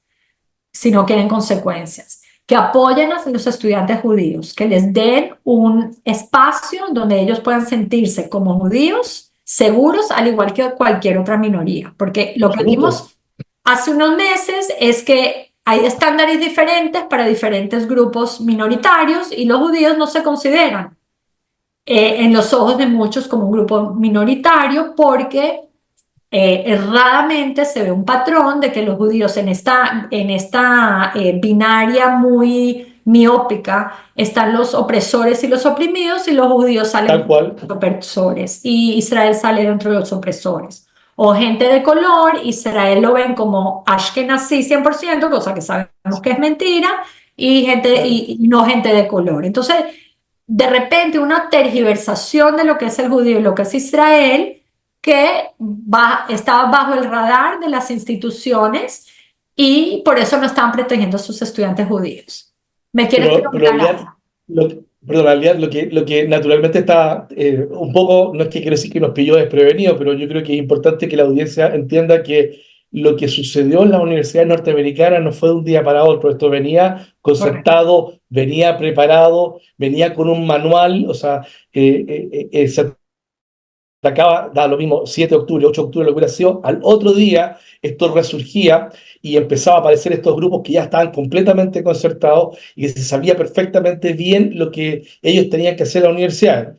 si no quieren consecuencias, que apoyen a los estudiantes judíos, que les den un espacio donde ellos puedan sentirse como judíos seguros, al igual que cualquier otra minoría, porque lo que absoluto. vimos hace unos meses es que hay estándares diferentes para diferentes grupos minoritarios y los judíos no se consideran en los ojos de muchos como un grupo minoritario, porque erradamente se ve un patrón de que los judíos en esta binaria muy miópica están los opresores y los oprimidos, y los judíos Tal salen cual. los opresores y Israel sale dentro de los opresores. O gente de color, Israel lo ven como Ashkenazí 100%, cosa que sabemos que es mentira, Claro. y no gente de color. Entonces, de repente, una tergiversación de lo que es el judío y lo que es Israel, que estaba bajo el radar de las instituciones, y por eso no estaban protegiendo a sus estudiantes judíos. ¿Me quieres Pero en preguntar realidad, algo? perdón, en realidad lo que naturalmente está un poco, no es que quiero decir que nos pilló desprevenido, pero yo creo que es importante que la audiencia entienda que lo que sucedió en las universidades norteamericanas no fue de un día para otro. Esto venía Correcto. concertado, venía preparado, venía con un manual, o sea, se acaba, da lo mismo, 7 de octubre, 8 de octubre, lo que hubiera sido, al otro día esto resurgía y empezaba a aparecer estos grupos que ya estaban completamente concertados y que se sabía perfectamente bien lo que ellos tenían que hacer en la universidad.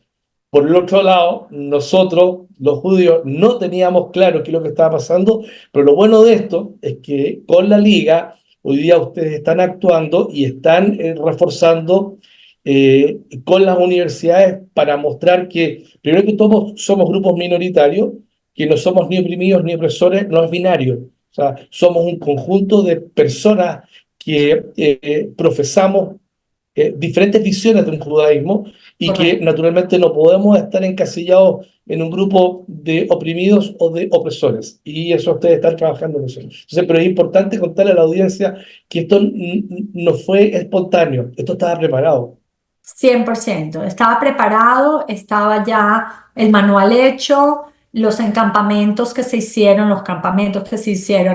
Por el otro lado, nosotros, los judíos, no teníamos claro qué es lo que estaba pasando, pero lo bueno de esto es que con la liga, hoy día ustedes están actuando y están reforzando con las universidades para mostrar que, primero que todos somos grupos minoritarios, que no somos ni oprimidos ni opresores, no es binario. O sea, somos un conjunto de personas que profesamos diferentes visiones de un judaísmo y que Correcto. naturalmente no podemos estar encasillados en un grupo de oprimidos o de opresores. Y eso ustedes están trabajando en eso. Entonces, pero es importante contarle a la audiencia que esto no fue espontáneo, esto estaba preparado. 100%. Estaba preparado, estaba ya el manual hecho, los campamentos que se hicieron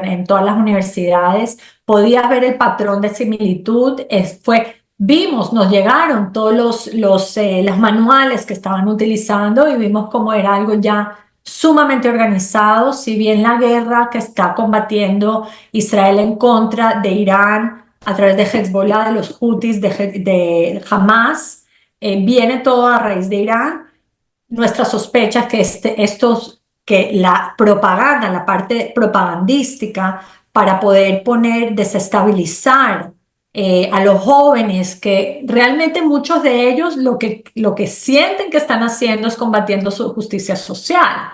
en todas las universidades. Podías ver el patrón de similitud. Vimos, nos llegaron todos los manuales que estaban utilizando, y vimos cómo era algo ya sumamente organizado. Si bien la guerra que está combatiendo Israel en contra de Irán a través de Hezbollah, de los Houthis, de Hamas, viene todo a raíz de Irán. Nuestra sospecha es que que la propaganda, la parte propagandística, para poder desestabilizar a los jóvenes, que realmente muchos de ellos lo que sienten que están haciendo es combatiendo su justicia social,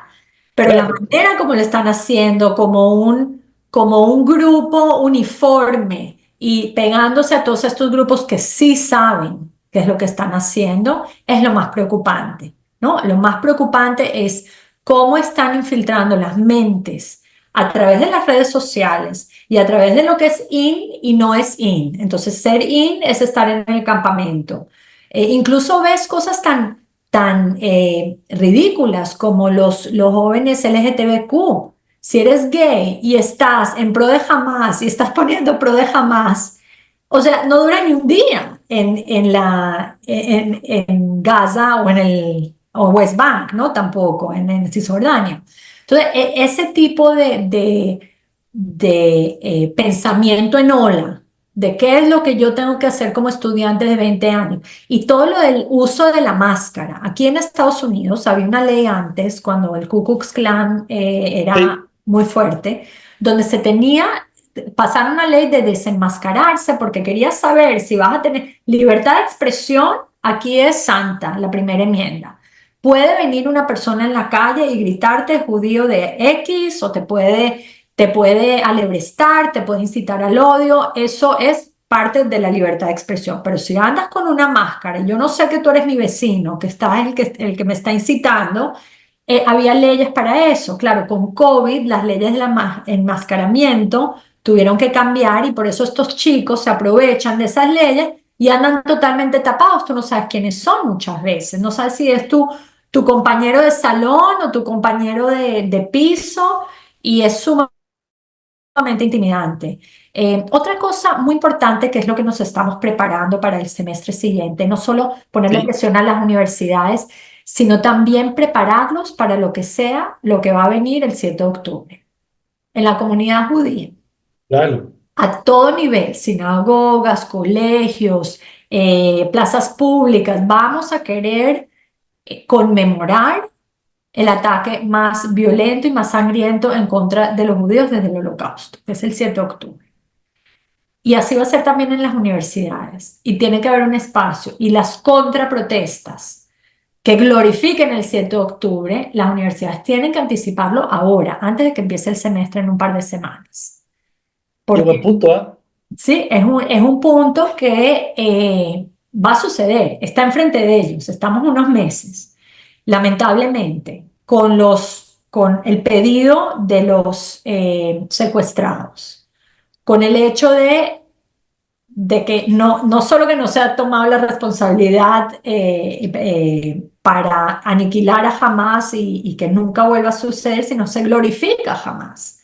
pero la Claro, manera como lo están haciendo, como un grupo uniforme y pegándose a todos estos grupos que sí saben qué es lo que están haciendo, es lo más preocupante, ¿no? Lo más preocupante es cómo están infiltrando las mentes a través de las redes sociales y a través de lo que es in y no es in. Entonces, ser in es estar en el campamento. Incluso ves cosas tan ridículas como los jóvenes LGTBQ. Si eres gay y estás en pro de Hamas y estás poniendo pro de Hamas, o sea, no dura ni un día en Gaza o en el o West Bank, ¿no? Tampoco, en Cisjordania. Entonces, ese tipo de pensamiento en ola, de qué es lo que yo tengo que hacer como estudiante de 20 años, y todo lo del uso de la máscara. Aquí en Estados Unidos había una ley antes, cuando el Ku Klux Klan era Sí, muy fuerte, donde se tenía pasaron una ley de desenmascararse porque quería saber si vas a tener libertad de expresión. Aquí es santa, la primera enmienda. Puede venir una persona en la calle y gritarte judío de X o te puede alebrestar, te puede incitar al odio. Eso es parte de la libertad de expresión. Pero si andas con una máscara y yo no sé que tú eres mi vecino, que estás el que me está incitando, había leyes para eso. Claro, con COVID las leyes del enmascaramiento tuvieron que cambiar y por eso estos chicos se aprovechan de esas leyes y andan totalmente tapados. Tú no sabes quiénes son muchas veces, no sabes si es tu compañero de salón o tu compañero de piso y es sumamente intimidante. Otra cosa muy importante que es lo que nos estamos preparando para el semestre siguiente, no solo ponerle sí, presión a las universidades, sino también prepararlos para lo que sea lo que va a venir el 7 de octubre en la comunidad judía claro. a todo nivel, sinagogas, colegios, plazas públicas. Vamos a querer conmemorar el ataque más violento y más sangriento en contra de los judíos desde el Holocausto, que es el 7 de octubre. Y así va a ser también en las universidades. Y tiene que haber un espacio. Y las contraprotestas que glorifiquen el 7 de octubre, las universidades tienen que anticiparlo ahora, antes de que empiece el semestre en un par de semanas. Qué buen Porque punto, ¿ah? sí, es un punto que va a suceder, está enfrente de ellos, estamos unos meses, lamentablemente, con el pedido de los secuestrados, con el hecho de que no solo que no se ha tomado la responsabilidad para aniquilar a Hamas y que nunca vuelva a suceder, sino se glorifica a Hamas,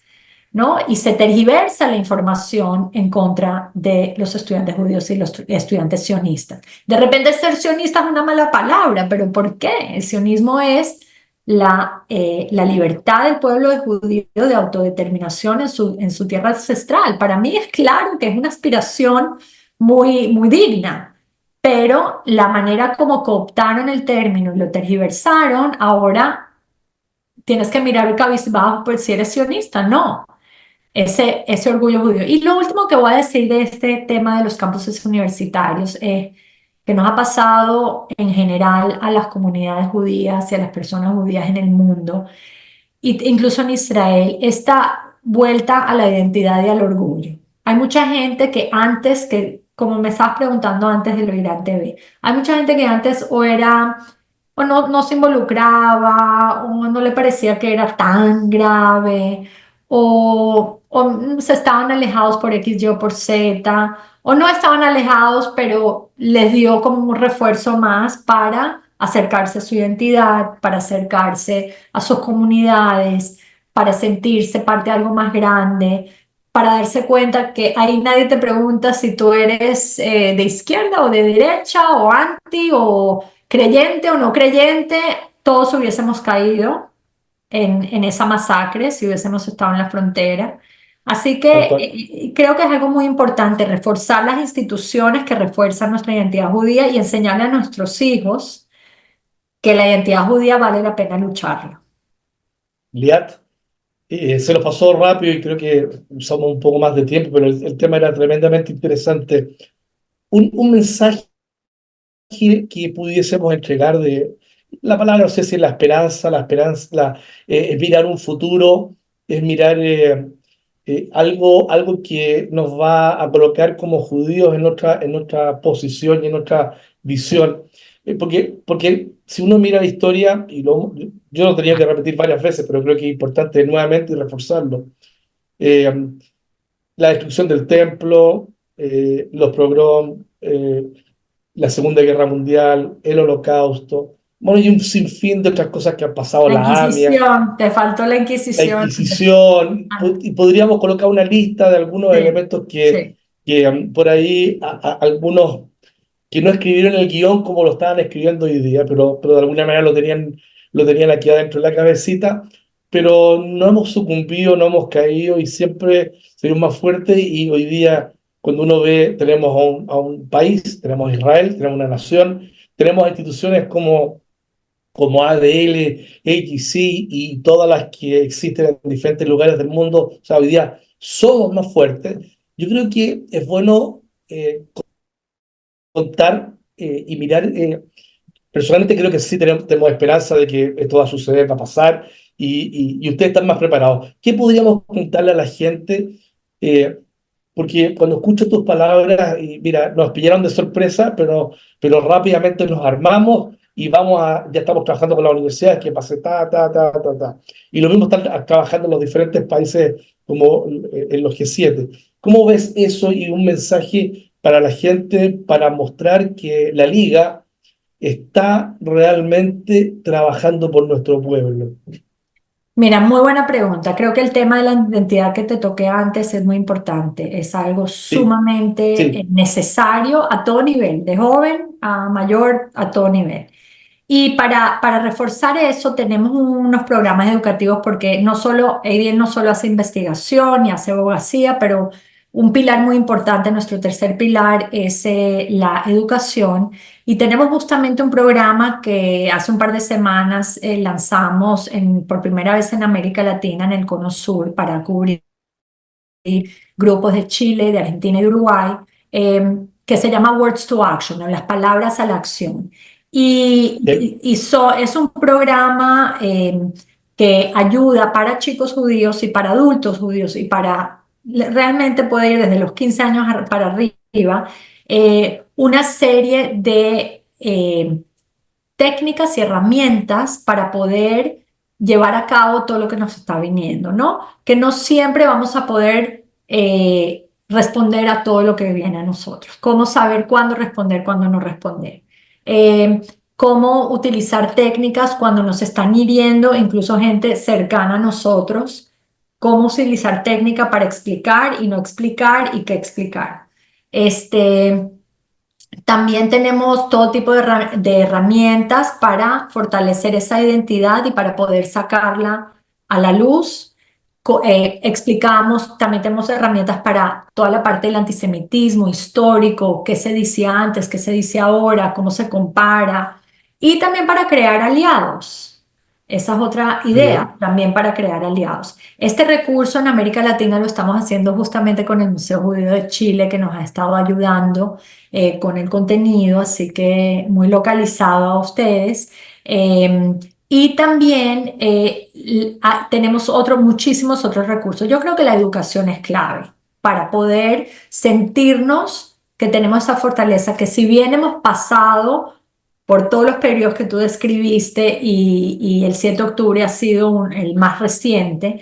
¿no? Y se tergiversa la información en contra de los estudiantes judíos y los estudiantes sionistas. De repente ser sionista es una mala palabra, pero ¿por qué? El sionismo es la libertad del pueblo de judío de autodeterminación en su tierra ancestral. Para mí es claro que es una aspiración muy, muy digna, pero la manera como cooptaron el término y lo tergiversaron, ahora tienes que mirar el cabizbajo por si eres sionista. No, ese orgullo judío. Y lo último que voy a decir de este tema de los campuses universitarios es que nos ha pasado en general a las comunidades judías y a las personas judías en el mundo, incluso en Israel, esta vuelta a la identidad y al orgullo. Hay mucha gente que antes, como me estabas preguntando antes de lo Irán TV, hay mucha gente que antes o no se involucraba, o no le parecía que era tan grave, o se estaban alejados por X, Y o por Z, o no estaban alejados, pero les dio como un refuerzo más para acercarse a su identidad, para acercarse a sus comunidades, para sentirse parte de algo más grande, para darse cuenta que ahí nadie te pregunta si tú eres de izquierda o de derecha, o anti, o creyente o no creyente. Todos hubiésemos caído en esa masacre si hubiésemos estado en la frontera. Así Tal que cual. creo que es algo muy importante reforzar las instituciones que refuerzan nuestra identidad judía y enseñarle a nuestros hijos que la identidad judía vale la pena lucharla. Liat, se nos pasó rápido y creo que usamos un poco más de tiempo, pero el tema era tremendamente interesante. Un mensaje que pudiésemos entregar de la palabra, no sé si es la esperanza, es mirar un futuro, es mirar algo que nos va a colocar como judíos en otra posición y en otra visión. Porque si uno mira la historia, yo lo he tenido que repetir varias veces, pero creo que es importante nuevamente y reforzarlo. Eh, la destrucción del templo, los pogroms, la Segunda Guerra Mundial, el Holocausto. bueno, y un sinfín de otras cosas que han pasado, La la AMIA, Inquisición, te faltó la la Inquisición. Inquisición, y podríamos colocar una lista de algunos Sí, elementos sí. que por ahí algunos que no escribieron el guión como lo estaban escribiendo hoy día, pero de alguna manera lo tenían aquí adentro de la cabecita, pero no hemos sucumbido, no hemos caído y siempre seguimos más fuertes y hoy día cuando uno ve, tenemos a un país, tenemos Israel, tenemos una nación, tenemos instituciones como ADL, AGC y todas las que existen en diferentes lugares del mundo, o sea, hoy día somos más fuertes. Yo creo que es bueno contar y mirar. Personalmente creo que sí tenemos esperanza de que esto va a suceder, va a pasar y ustedes están más preparados. ¿Qué podríamos contarle a la gente? Eh, Porque cuando escucho tus palabras, y mira, nos pillaron de sorpresa, pero rápidamente nos armamos y ya estamos trabajando con las universidades, que pase ta. Y lo mismo están trabajando en los diferentes países como en los G7. ¿Cómo ves eso y un mensaje para la gente para mostrar que la liga está realmente trabajando por nuestro pueblo? Mira, muy buena pregunta. Creo que el tema de la identidad que te toqué antes es muy importante. Es algo Sí, sumamente sí, necesario a todo nivel, de joven a mayor, a todo nivel. Y para reforzar eso tenemos unos programas educativos porque no solo, ADL no solo hace investigación y hace abogacía, pero un pilar muy importante, nuestro tercer pilar es la educación. Y tenemos justamente un programa que hace un par de semanas lanzamos por primera vez en América Latina, en el Cono Sur, para cubrir grupos de Chile, de Argentina y de Uruguay, que se llama Words to Action, o las palabras a la acción. ¿sí? Es un programa que ayuda para chicos judíos y para adultos judíos y realmente puede ir desde los 15 años para arriba, una serie de técnicas y herramientas para poder llevar a cabo todo lo que nos está viniendo, ¿no? Que no siempre vamos a poder responder a todo lo que viene a nosotros. Cómo saber cuándo responder, cuándo no responder. Cómo utilizar técnicas cuando nos están hiriendo, incluso gente cercana a nosotros. Cómo utilizar técnica para explicar y no explicar y qué explicar. Este, también tenemos todo tipo de herramientas para fortalecer esa identidad y para poder sacarla a la luz. Explicamos, también tenemos herramientas para toda la parte del antisemitismo histórico, qué se dice antes, qué se dice ahora, cómo se compara, y también para crear aliados. Esa es otra idea, Bien, también para crear aliados. Este recurso en América Latina lo estamos haciendo justamente con el Museo Judío de Chile, que nos ha estado ayudando con el contenido, así que muy localizado a ustedes. Y también tenemos muchísimos otros recursos. Yo creo que la educación es clave para poder sentirnos que tenemos esa fortaleza, que si bien hemos pasado por todos los periodos que tú describiste y el 7 de octubre ha sido el más reciente,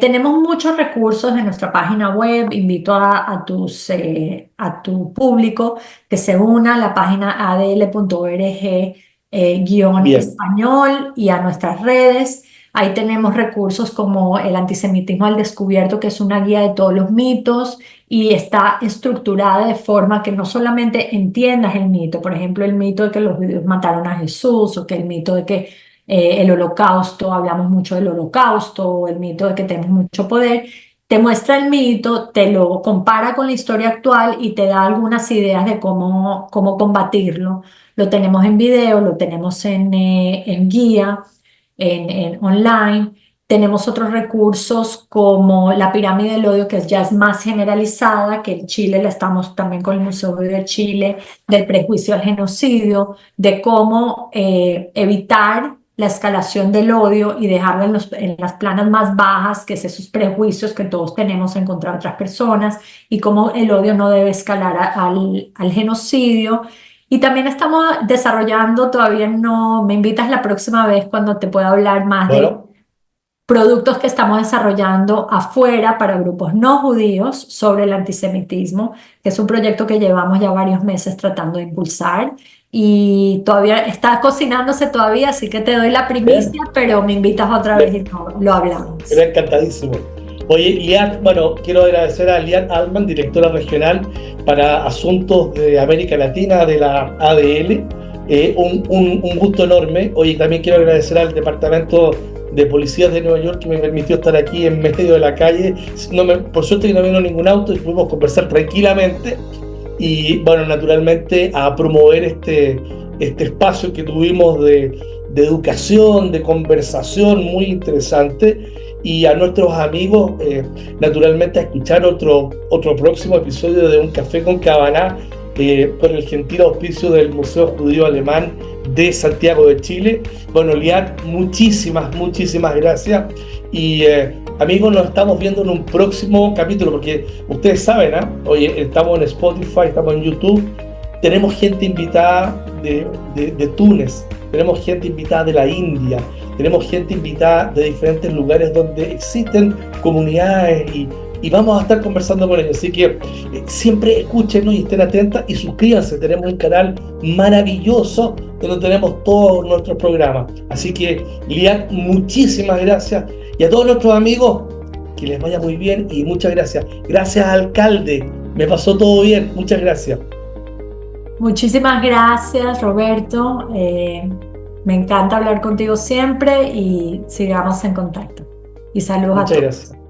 tenemos muchos recursos en nuestra página web. Invito a tu público que se una a la página adl.org guión bien, español y a nuestras redes. Ahí tenemos recursos como el antisemitismo al descubierto, que es una guía de todos los mitos y está estructurada de forma que no solamente entiendas el mito, por ejemplo, el mito de que los judíos mataron a Jesús o que el mito de que el holocausto, hablamos mucho del holocausto, o el mito de que tenemos mucho poder. Te muestra el mito, te lo compara con la historia actual y te da algunas ideas de cómo combatirlo. Lo tenemos en video, lo tenemos en guía, en online. Tenemos otros recursos como la pirámide del odio, que ya es más generalizada, que en Chile la estamos también con el Museo de Chile, del prejuicio al genocidio, de cómo evitar la escalación del odio y dejarlo en las planas más bajas, que es esos prejuicios que todos tenemos en contra de otras personas, y cómo el odio no debe escalar al genocidio. Y también estamos desarrollando, todavía no, me invitas la próxima vez cuando te pueda hablar más de bueno, productos que estamos desarrollando afuera para grupos no judíos sobre el antisemitismo, que es un proyecto que llevamos ya varios meses tratando de impulsar y todavía está cocinándose todavía, así que te doy la primicia, Bien. pero me invitas otra vez y lo Pero hablamos. encantadísimo. Oye, Liat, bueno, quiero agradecer a Liat Altman, directora regional para asuntos de América Latina de la ADL. Un gusto enorme. Oye, también quiero agradecer al Departamento de Policías de Nueva York que me permitió estar aquí en medio de la calle. Por suerte que no vino ningún auto y pudimos conversar tranquilamente. Y bueno, naturalmente a promover este espacio que tuvimos de educación, de conversación muy interesante, y a nuestros amigos, naturalmente, a escuchar otro próximo episodio de Un Café con Cabana, por el gentil auspicio del Museo Judío Alemán de Santiago de Chile. Bueno, Liat, muchísimas gracias. Y amigos, nos estamos viendo en un próximo capítulo, porque ustedes saben, ¿eh? Oye, estamos en Spotify, estamos en YouTube, tenemos gente invitada de Túnez, tenemos gente invitada de la India, tenemos gente invitada de diferentes lugares donde existen comunidades, y vamos a estar conversando con ellos. Así que siempre escúchenos y estén atentas y suscríbanse. Tenemos un canal maravilloso donde tenemos todos nuestros programas. Así que, Liat, muchísimas gracias. Y a todos nuestros amigos, que les vaya muy bien y muchas gracias. Gracias, alcalde. Me pasó todo bien. Muchas gracias. Muchísimas gracias, Roberto. Me encanta hablar contigo siempre y sigamos en contacto. Y saludos a Muchas todos. gracias.